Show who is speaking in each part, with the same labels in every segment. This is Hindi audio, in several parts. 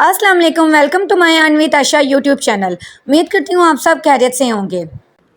Speaker 1: अस्सलाम वालेकुम, welcome to my Anvit Asha YouTube channel. उम्मीद करती हूँ आप सब खैरियत से होंगे।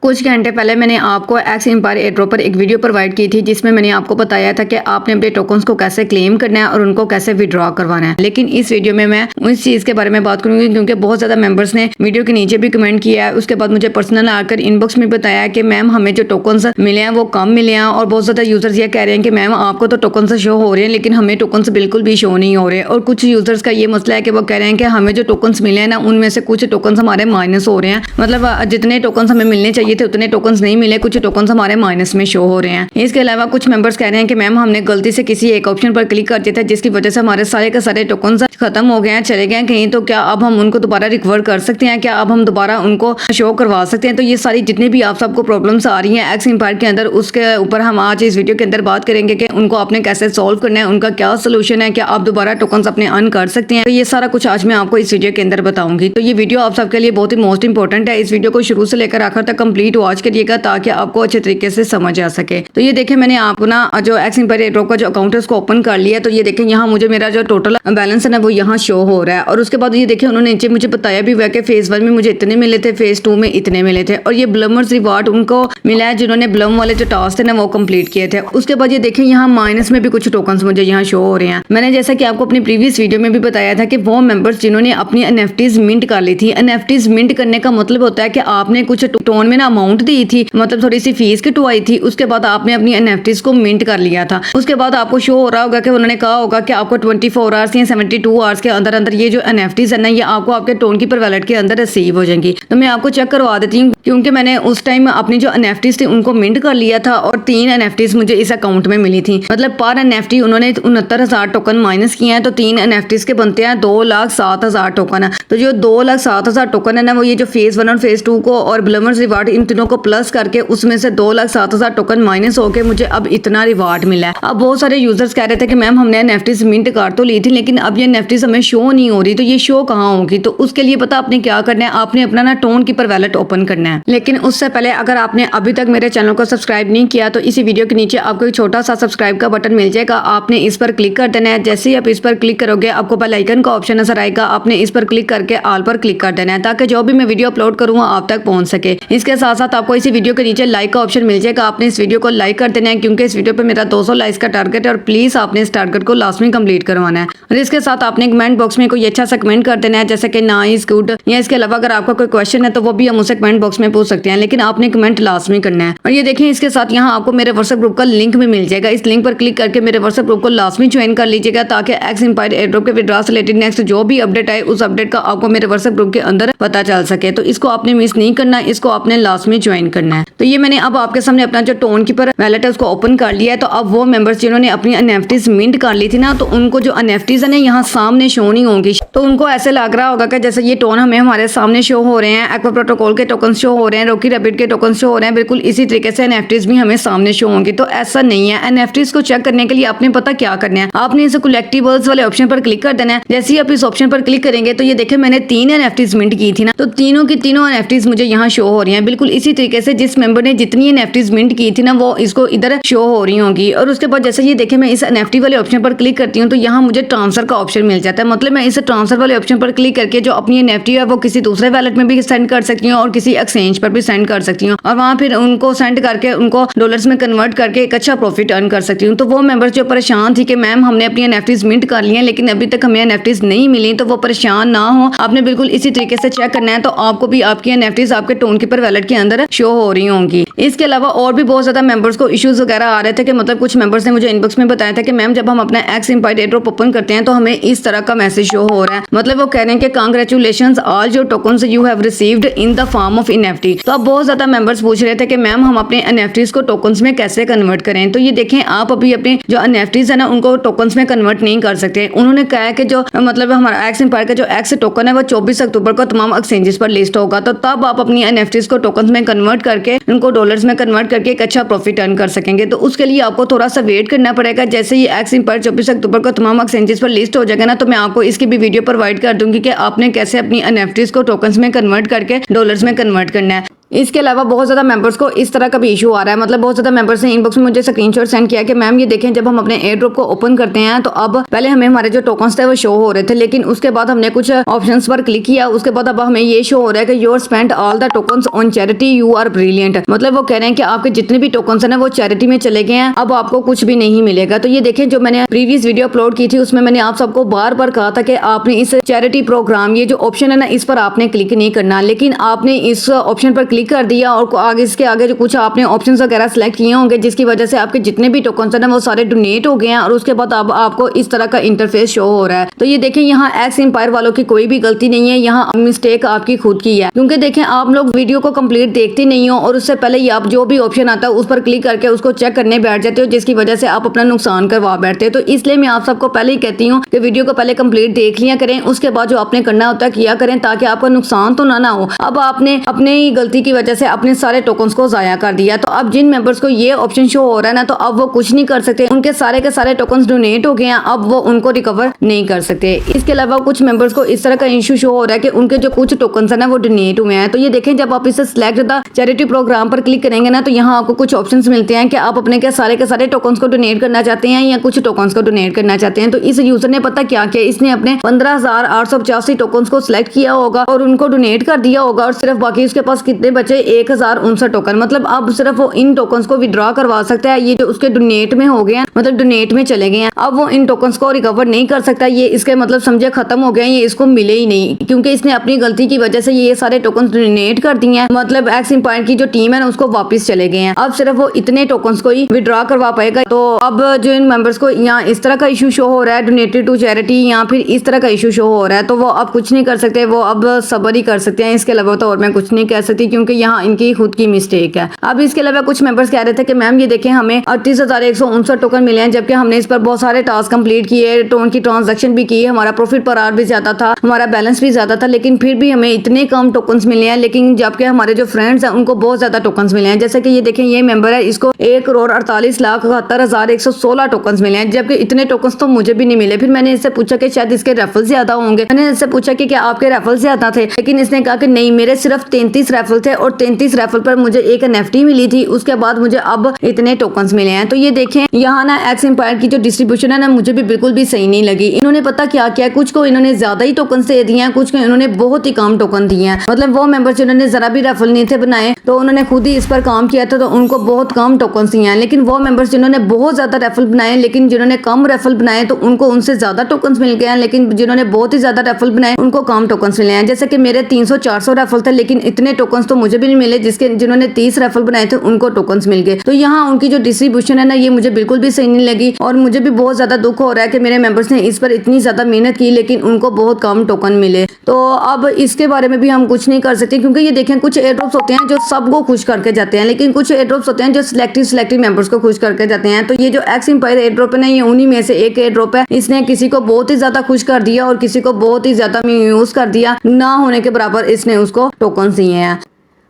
Speaker 2: कुछ घंटे पहले मैंने आपको एक्स एम्पायर एयरड्रॉप पर एक वीडियो प्रोवाइड की थी जिसमें मैंने आपको बताया था कि आपने अपने टोकन्स को कैसे क्लेम करना है और उनको कैसे विड्रॉ करवाना है। लेकिन इस वीडियो में मैं उस चीज़ के बारे में बात करूंगी क्योंकि बहुत ज़्यादा मेंबर्स ने वीडियो के नीचे भी कमेंट किया है। उसके बाद मुझे पर्सनल आकर इनबॉक्स में बताया कि मैम हमें जो टोकन्स मिले हैं वो कम मिले हैं, और बहुत ज़्यादा यूजर्स ये कह रहे हैं कि मैम आपको तो टोकन्स शो हो रहे हैं लेकिन हमें टोकन्स बिल्कुल भी शो नहीं हो रहे। और कुछ यूजर्स का ये मसला है कि वो कह रहे हैं कि हमें जो टोकन्स मिले हैं ना उनमें से कुछ टोकन्स हमारे माइनस हो रहे हैं, मतलब जितने टोकन्स हमें मिलने चाहिए थे उतने टोकन्स नहीं मिले, कुछ टोकन्स हमारे माइनस में शो हो रहे हैं। इसके अलावा कुछ मेंबर्स कह रहे हैं कि मैम हमने गलती से किसी एक ऑप्शन पर क्लिक कर दिया था जिसकी वजह से हमारे सारे के सारे टोकन्स खत्म हो गए हैं, चले गए हैं कहीं, तो क्या अब हम उनको दोबारा रिकवर कर सकते हैं, क्या अब हम दोबारा उनको शो करवा सकते हैं। तो ये सारी जितनी भी आप सबको प्रॉब्लम्स आ रही हैं एक्स एम्पायर के अंदर, उसके ऊपर हम आज इस वीडियो के अंदर बात करेंगे कि उनको आपने कैसे सॉल्व करना है, उनका क्या सोल्यूशन है, क्या आप दोबारा टोकन्स अपने अर्न कर सकते हैं। तो ये सारा कुछ आज मैं आपको इस वीडियो के अंदर बताऊंगी। तो ये वीडियो आप सबके लिए बहुत ही मोस्ट इंपॉर्टेंट है। इस वीडियो को शुरू से लेकर आखिर तक कंप्लीट वॉच करिएगा ताकि आपको अच्छे तरीके से समझ आ सके। तो ये देखें मैंने आपको ना जो एक्स एम्पायर एयरड्रॉप का जो अकाउंट है उसको ओपन कर लिया। तो ये देखें यहाँ मुझे मेरा जो टोटल बैलेंस है ना वो यहाँ शो हो रहा है। और उसके बाद ये देखें उन्होंने नीचे मुझे बताया भी हुआ कि फेज 1 में मुझे इतने मिले थे, फेज 2 में इतने मिले थे, और ये ब्लमर्स रिवार्ड उनको मिला है जिन्होंने ब्लम वाले जो टास्क थे ना वो कंप्लीट किए थे। उसके बाद ये देखें यहाँ माइनस में भी कुछ टोकन्स मुझे यहाँ शो हो रहे हैं। मैंने जैसा कि आपको अपनी प्रीवियस वीडियो में भी बताया था कि वो मेंबर्स जिन्होंने अपनी एनएफटीज मिंट कर ली थी, एनएफटीज मिंट करने का मतलब होता है कि आपने कुछ टोन में ना अमाउंट दी थी, मतलब थोड़ी सी फीस कटवाई थी, उसके बाद आपने अपनी एनएफटीज को मिंट कर लिया था। उसके बाद आपको शो हो रहा होगा कि उन्होंने कहा होगा कि आपको 24 आवर्स या 72 आवर्स के अंदर अंदर ये जो एनएफटीज है ना ये आपको आपके टोन की पर वैलेट के अंदर रिसीव हो जाएंगी। तो मैं आपको चेक करवा देती हूँ क्योंकि मैंने उस टाइम अपनी जो एनएफटीज थी उनको मिंट कर लिया था और 3 एनएफटीज मुझे इस अकाउंट में मिली थी। मतलब पर एनएफटी उन्होंने 69,000 टोकन माइनस किए हैं, तो 3 एनएफटीज के बनते हैं 2,07,000 टोकन है। तो जो 2,07,000 टोकन है ना वो ये जो फेज 1 और फेज 2 को और ब्लमर्स रिवार्ड इन तीनों को प्लस करके उसमें से 2,07,000 टोकन माइनस होकर मुझे अब इतना रिवार्ड मिला है। अब बहुत सारे यूजर्स कह रहे थे कि मैम हमने एनएफटीज मिंट कर तो ली थी लेकिन अब ये एनएफटीज हमें शो नहीं हो रही, तो ये शो कहाँ होगी। तो उसके लिए पता आपने क्या करना है, आपने अपना ना टोन कीपर वैलेट ओपन करना है। लेकिन उससे पहले अगर आपने अभी तक मेरे चैनल को सब्सक्राइब नहीं किया तो इसी वीडियो के नीचे आपको एक छोटा सा सब्सक्राइब का बटन मिल जाएगा, आपने इस पर क्लिक कर देना है। जैसे ही आप इस पर क्लिक करोगे आपको बेल आइकन का ऑप्शन नजर आएगा, आपने इस पर क्लिक करके ऑल पर क्लिक कर देना है ताकि जो भी मैं वीडियो अपलोड करूँगा आप तक पहुंच सके। इसके साथ साथ आपको इसी वीडियो के नीचे लाइक का ऑप्शन मिल जाएगा, आपने इस वीडियो को लाइक कर देना है क्योंकि इस वीडियो पे मेरा 200 लाइक्स का टारगेट है और प्लीज आपने इस टारगेट को लास्ट में कंप्लीट करवाना है। और इसके साथ आपने कमेंट बॉक्स में कोई अच्छा सा कमेंट कर देना है जैसे कि नाइस, गुड, या इसके अलावा अगर आपका कोई क्वेश्चन है तो वो भी हम उसे कमेंट बॉक्स में पूछ सकते हैं, लेकिन आपने कमेंट लास्ट में करना है। और ये देखें इसके साथ यहाँ आपको मेरे व्हाट्सएप ग्रुप का लिंक भी मिल जाएगा, इस लिंक पर क्लिक करके मेरे व्हाट्सएप ग्रुप को लास्ट में ज्वाइन कर लीजिएगा ताकि एक्स एम्पायर एयरड्रॉप के विड्रॉ से रिलेटेड नेक्स्ट जो भी अपडेट आए उस अपडेट का आपको मेरे व्हाट्सएप ग्रुप के अंदर पता चल सके। तो इसको आपने मिस नहीं करना, इसको आपने लास्ट में ज्वाइन करना है। तो ये मैंने अब आपके सामने अपना जो टोन कीपर वैलेट है उसको ओपन कर लिया है। तो अब वो मेंबर्स जिन्होंने अपनी एनएफटीज मिंट कर ली थी ना तो उनको जो एनएफटीज है ना यहाँ सामने शो नहीं होंगी, तो उनको ऐसे लग रहा होगा कि जैसे ये टोन हमें हमारे सामने शो हो रहे हैं, एक्वा प्रोटोकॉल के टोकन शो हो रहे हैं, रॉकी रैबिट के टोकन शो हो रहे हैं, बिल्कुल इसी तरीके से एनएफटीज भी हमें सामने शो होंगी। तो ऐसा नहीं है। एनएफटीज को चेक करने के लिए आपने पता क्या करना है, आपने इस कलेक्टिबल्स वाले ऑप्शन पर क्लिक कर देना है। जैसे ही आप इस ऑप्शन पर क्लिक करेंगे तो ये देखें मैंने 3 एनएफटीज मिंट की थी ना, तो तीनों की तीनों एनएफटीज मुझे यहाँ शो हो रही हैं बिल्कुल इसी तरीके से जिस मेंबर ने जितनी एनएफटीज मिंट की थी ना वो इसको इधर शो हो रही होंगी। और उसके बाद जैसे ये देखें मैं इस एनएफटी वाले ऑप्शन पर क्लिक करती हूँ तो यहाँ मुझे ट्रांसफर का ऑप्शन मिल जाता है। मतलब मैं इस ट्रांसफर वाले ऑप्शन पर क्लिक करके जो अपनी एनएफटी है वो किसी दूसरे वैलेट में भी सेंड कर सकती हूँ और किसी एक्सचेंज पर भी सेंड कर सकती हूँ और वहाँ फिर उनको सेंड करके उनको डॉलर्स में कन्वर्ट करके एक अच्छा प्रॉफिट अर्न कर सकती हूँ। तो वो मेंबर्स जो परेशान थी कि मैम हमने अपनी एनएफटीज मिंट कर ली हैं लेकिन अभी तक हमें एनएफटीज नहीं मिली, तो वो परेशान ना हो, आपने बिल्कुल इसी तरीके से चेक करना है तो आपको भी आपकी एनएफटीज आपके टोन कीपर वैलेट के अंदर शो हो रही होंगी। इसके अलावा और भी बहुत ज्यादा मेंबर्स को इश्यूज वगैरह आ रहे थे कि मतलब कुछ मेंबर्स ने मुझे इनबॉक्स में बताया था कि मैम जब हम अपना एक्स एम्पायर एयरड्रॉप ओपन करते हैं तो हमें इस तरह का मैसेज शो हो रहा है। मतलब वो कह रहे हैं कि congratulations all your tokens you have received in the form of NFT. तो अब बहुत ज्यादा मेंबर्स पूछ रहे थे कि मैम हम अपने एनएफटीज को टोकन्स में कैसे कन्वर्ट करें। तो ये देखें आप अभी अपने जो एनएफटीज है ना उनको टोकन्स में कन्वर्ट नहीं कर सकते। उन्होंने कहा है कि जो मतलब हमारा एक्स एम्पायर का जो एक्स टोकन है वो 24 अक्टूबर को तमाम एक्सचेंजेस पर लिस्ट होगा, तो तब आप अपनी एनएफटीज को टोकन्स में कन्वर्ट करके उनको डॉलर्स में कन्वर्ट करके एक अच्छा प्रॉफिट अर्न कर सकेंगे। तो उसके लिए आपको थोड़ा सा वेट करना पड़ेगा। जैसे ही एक्स एम्पायर 24 अक्टूबर को तमाम एक्सचेंजेस पर लिस्ट हो जाएगा ना तो मैं आपको इसकी भी वीडियो प्रोवाइड कर दूंगी कि आपने कैसे अपनी एनएफटीज को टोकन्स में कन्वर्ट करके डॉलर्स में कन्वर्ट करना है। इसके अलावा बहुत ज़्यादा मेंबर्स को इस तरह का भी इशू आ रहा है, मतलब बहुत ज़्यादा मेंबर्स ने इनबॉक्स में मुझे स्क्रीनशॉट सेंड किया कि मैम ये देखें, जब हम अपने एयर ड्रॉप को ओपन करते हैं तो अब पहले हमें हमारे जो टोकन्स थे वो शो हो रहे थे, लेकिन उसके बाद हमने कुछ ऑप्शंस पर क्लिक किया, उसके बाद अब हमें ये शो हो रहा है कि your spend all the tokens on charity, you are brilliant. मतलब वो कह रहे हैं कि आपके जितने भी टोकन्स है ना वो चैरिटी में चले गए हैं, अब आपको कुछ भी नहीं मिलेगा। तो ये देखें, जो मैंने प्रीवियस वीडियो अपलोड की थी उसमें मैंने आप सबको बार बार कहा था कि आपने इस चैरिटी प्रोग्राम, ये जो ऑप्शन है ना, इस पर आपने क्लिक नहीं करना, लेकिन आपने इस ऑप्शन पर क्लिक कर दिया और आगे इसके आगे जो कुछ आपने ऑप्शंस वगैरह सेलेक्ट किए होंगे, जिसकी वजह से आपके जितने भी टोकन्स है ना वो सारे डोनेट हो गए हैं और उसके बाद अब आपको इस तरह का इंटरफेस शो हो रहा है। तो ये देखें, यहाँ एक्स एम्पायर वालों की कोई भी गलती नहीं है, यहाँ मिस्टेक आपकी खुद की है, क्योंकि देखें आप लोग वीडियो को कंप्लीट देखते नहीं हो और उससे पहले ही आप जो भी ऑप्शन आता है उस पर क्लिक करके उसको चेक करने बैठ जाते हो, जिसकी वजह से आप अपना नुकसान करवा बैठते हो। तो इसलिए मैं आप सबको पहले ही कहती हूँ कि वीडियो को पहले कंप्लीट देख लिया करें, उसके बाद जो आपने करना होता है किया करें, ताकि आपका नुकसान तो ना हो। अब आपने अपने ही गलती की वजह से अपने सारे टोकन्स को जाया कर दिया, तो अब जिन मेंबर्स को ये ऑप्शन शो हो रहा है ना, तो अब वो कुछ नहीं कर सकते, उनके सारे के सारे टोकन्स डोनेट हो गए हैं, अब वो उनको रिकवर नहीं कर सकते। इसके अलावा कुछ मेंबर्स को इस तरह का इशू शो हो रहा है कि उनके जो कुछ टोकन्स है ना वो डोनेट हुए हैं। तो ये देखें, जब आप इसे सिलेक्ट द चैरिटी प्रोग्राम पर क्लिक करेंगे ना, तो यहाँ आपको कुछ ऑप्शंस मिलते हैं कि आप अपने के सारे टोकन्स को डोनेट करना चाहते हैं या कुछ टोकन्स को डोनेट करना चाहते हैं। तो इस यूजर ने पता क्या किया, इसने अपने 15,885 टोकन्स को सिलेक्ट किया होगा और उनको डोनेट कर दिया होगा, और सिर्फ बाकी उसके पास कितने बचे, 1059 टोकन। मतलब अब सिर्फ वो इन टोकन्स को विड्रॉ करवा सकता है, ये जो उसके डोनेट में हो गए हैं, मतलब डोनेट में चले गए हैं, अब वो इन टोकन्स को रिकवर नहीं कर सकता। ये इसके मतलब समझे खत्म हो गए, ये इसको मिले ही नहीं, क्योंकि इसने अपनी गलती की वजह से ये सारे टोकन्स डोनेट कर दिए हैं। मतलब एक्स एम्पायर की जो टीम है ना उसको वापस चले गए हैं, अब सिर्फ वो इतने टोकन्स को ही विड्रॉ करवा पाएगा। तो अब जो इन मेंबर्स को यहाँ इस तरह का इशू शो हो रहा है, डोनेटेड टू चैरिटी, या फिर इस तरह का इशू शो हो रहा है, तो वो अब कुछ नहीं कर सकते, वो अब सब्र ही कर सकते हैं। इसके अलावा तो और मैं कुछ नहीं कह सकती, क्योंकि यहाँ इनकी खुद की मिस्टेक है। अब इसके अलावा कुछ मेंबर्स कह रहे थे कि मैम ये देखें, हमें 38,159 टोकन मिले हैं, जबकि हमने इस पर बहुत सारे टास्क कंप्लीट किए, टोन की ट्रांजैक्शन भी की, हमारा प्रॉफिट पर आवर भी ज्यादा था, हमारा बैलेंस भी ज्यादा था, लेकिन फिर भी हमें इतने कम टोकन्स मिले हैं। लेकिन जबकि हमारे जो फ्रेंड्स हैं उनको बहुत ज्यादा टोकन्स मिले हैं, जैसे कि ये देखें, ये मेंबर है, इसको 1,48,71,116 टोकन्स मिले हैं, जबकि इतने टोकन्स तो मुझे भी नहीं मिले। फिर मैंने इससे पूछा कि शायद इसके रेफल ज्यादा होंगे, मैंने इससे पूछा कि क्या आपके रेफल ज्यादा थे, लेकिन इसने कहा कि नहीं, मेरे सिर्फ 33 रेफल थे और 33 रेफल पर मुझे एक एनएफटी मिली थी, उसके बाद मुझे अब इतने टोकन्स मिले हैं। तो ये देखें, यहाँ ना एक्स एम्पायर की जो डिस्ट्रीब्यूशन है ना मुझे भी बिल्कुल भी सही नहीं लगी। इन्होंने पता क्या किया, कुछ को इन्होंने ज्यादा ही टोकन दे दिए हैं, कुछ को इन्होंने बहुत ही कम टोकन दिए हैं। मतलब वो मेंबर जिन्होंने जरा भी रेफल नहीं थे बनाए, तो उन्होंने खुद ही इस पर काम किया था, तो उनको बहुत कम टोकन दिए हैं। लेकिन वो मेंबर्स जिन्होंने बहुत ज्यादा रेफल बनाए, लेकिन जिन्होंने कम रेफल बनाए, तो उनको उनसे ज्यादा टोकन मिल गए हैं, लेकिन जिन्होंने बहुत ही ज्यादा रेफल बनाए उनको कम टोकन मिले हैं। जैसे कि मेरे 300-400 रेफल थे, लेकिन इतने टोकन तो मुझे भी नहीं मिले, जिन्होंने 30 रेफल बनाए थे उनको टोकन मिल गए। तो यहाँ उनकी जो डिस्ट्रीब्यूशन है ना, ये मुझे बिल्कुल भी सही नहीं लगी, और मुझे भी बहुत ज्यादा दुख हो रहा है कि मेरे मेंबर्स ने इस पर इतनी ज्यादा मेहनत की, लेकिन उनको बहुत कम टोकन मिले। तो अब इसके बारे में भी हम कुछ नहीं कर सकते, क्योंकि ये देखें, कुछ एयर ड्रॉप्स होते हैं जो सबको खुश करके जाते हैं, लेकिन कुछ एयर ड्रॉप्स होते हैं जो सिलेक्टिव मेंबर्स को खुश करके जाते हैं। तो ये जो एक्स एम्पायर एयर ड्रॉप है ना, ये उन्हीं में से एक एयर ड्रॉप है। इसने किसी को बहुत ही ज्यादा खुश कर दिया और किसी को बहुत ही ज्यादा यूज कर दिया, ना होने के बराबर इसने उसको टोकन दिए हैं।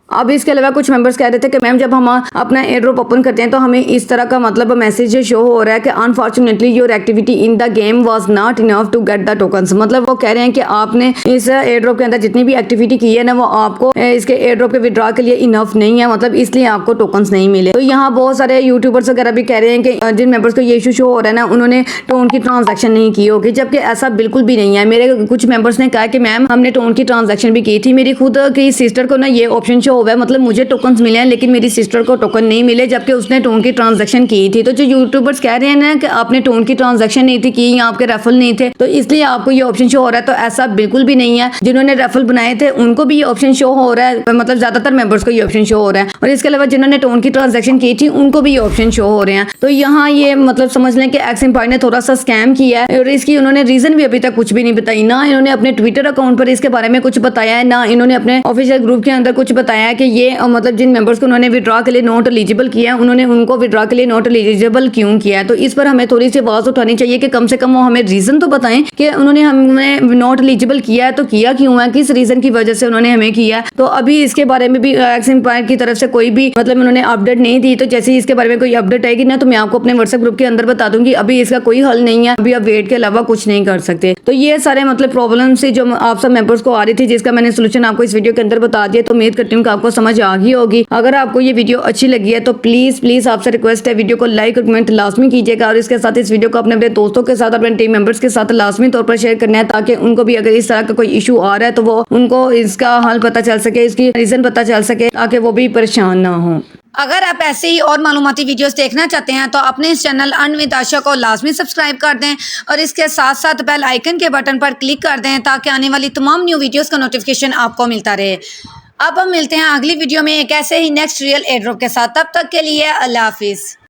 Speaker 2: अब इसके अलावा कुछ मेंबर्स कह रहे थे कि मैम जब हम अपना एयर ड्रॉप ओपन करते हैं तो हमें इस तरह का मतलब मैसेज शो हो रहा है कि unfortunately your activity in the game was not enough to get the tokens. मतलब वो कह रहे हैं कि आपने इस एयर ड्रॉप के अंदर जितनी भी एक्टिविटी की है ना, वो आपको इसके एयर ड्रॉप के विड्रॉ के लिए इनफ नहीं है, मतलब इसलिए आपको टोकन्स नहीं मिले। तो यहाँ बहुत सारे यूट्यूबर्स वगैरह भी कह रहे हैं कि जिन मेंबर्स को ये इशू शो हो रहा है ना, उन्होंने टोन की ट्रांजेक्शन नहीं की होगी, जबकि ऐसा बिल्कुल भी नहीं है। मेरे कुछ मेंबर्स ने कहा कि मैम हमने टोन की ट्रांजेक्शन भी की थी, मेरी खुद की सिस्टर को ना ये ऑप्शन शो हुआ है, मतलब मुझे टोकन मिले हैं लेकिन मेरी सिस्टर को टोकन नहीं मिले, जबकि उसने टोन की ट्रांजैक्शन की थी। तो जो यूट्यूबर्स कह रहे हैं ना कि आपने टोन की ट्रांजैक्शन नहीं थी की या आपके रेफल नहीं थे, तो इसलिए आपको ये ऑप्शन शो हो रहा है, तो ऐसा बिल्कुल भी नहीं है। जिन्होंने रेफल बनाए थे उनको भी ये ऑप्शन शो हो रहा है, मतलब ज्यादातर मेंबर्स को ये ऑप्शन शो हो रहा है, और इसके अलावा जिन्होंने टोन की ट्रांजैक्शन की थी उनको भी ये ऑप्शन शो हो रहे हैं। तो यहाँ ये मतलब समझ लें कि एक्स एम्पायर ने थोड़ा सा स्कैम किया है, और इसकी उन्होंने रीजन भी अभी तक कुछ भी नहीं बताई, ना इन्होंने अपने ट्विटर अकाउंट पर इसके बारे में कुछ बताया है, ना इन्होंने अपने ऑफिशियल ग्रुप के अंदर कुछ बताया है कि ये मतलब जिन मेंबर्स को उन्होंने विड्रॉ के लिए नॉट एलिजिबल किया है, उन्होंने उनको विड्रॉ के लिए नॉट एलिजिबल क्यों किया है। तो इस पर हमें थोड़ी सी आवाज उठानी चाहिए कि कम से कम वो हमें रीजन तो बताएं कि उन्होंने हमें नॉट एलिजिबल किया है, तो किया क्यों है, किस रीजन की वजह से उन्होंने हमें किया है। तो अभी इसके बारे में भी एक्स एम्पायर की तरफ से कोई भी मतलब उन्होंने अपडेट नहीं दी, तो जैसे ही इसके बारे में कोई अपडेट आएगी ना, तो मैं आपको अपने व्हाट्सएप ग्रुप के अंदर बता दूंगी। अभी इसका कोई हल नहीं है, अभी आप वेट के अलावा कुछ नहीं कर सकते। तो ये सारे मतलब प्रॉब्लम से जो आप सब मेंबर्स को आ रही थी, जिसका मैंने सोल्यूशन आपको इस वीडियो के अंदर बता दिया। तो उम्मीद करती हूँ आपको समझ आ गई होगी। अगर आपको ये वीडियो अच्छी लगी है तो प्लीज आपसे रिक्वेस्ट है, वीडियो को लाइक और कमेंट लाजमी कीजिएगा और इसके साथ इस वीडियो को अपने दोस्तों के साथ, अपने टीम मेंबर्स के साथ लाजमी तौर पर शेयर करना है, ताकि उनको भी अगर इस तरह का कोई इशू आ रहा है तो वो उनको इसका हल पता चल सके, इसकी रीजन पता चल सके, ताकि वो भी परेशान ना हो।
Speaker 1: अगर आप ऐसे ही और मालूमाती वीडियोस देखना चाहते हैं तो अपने इस चैनल अर्न विद आशा को लाजमी सब्सक्राइब कर दें और इसके साथ साथ बेल आइकन के बटन पर क्लिक कर दें, ताकि आने वाली तमाम न्यू वीडियोस का नोटिफिकेशन आपको मिलता रहे। अब हम मिलते हैं अगली वीडियो में एक ऐसे ही नेक्स्ट रियल एयर ड्रॉप के साथ। तब तक के लिए अल्लाह हाफिज़।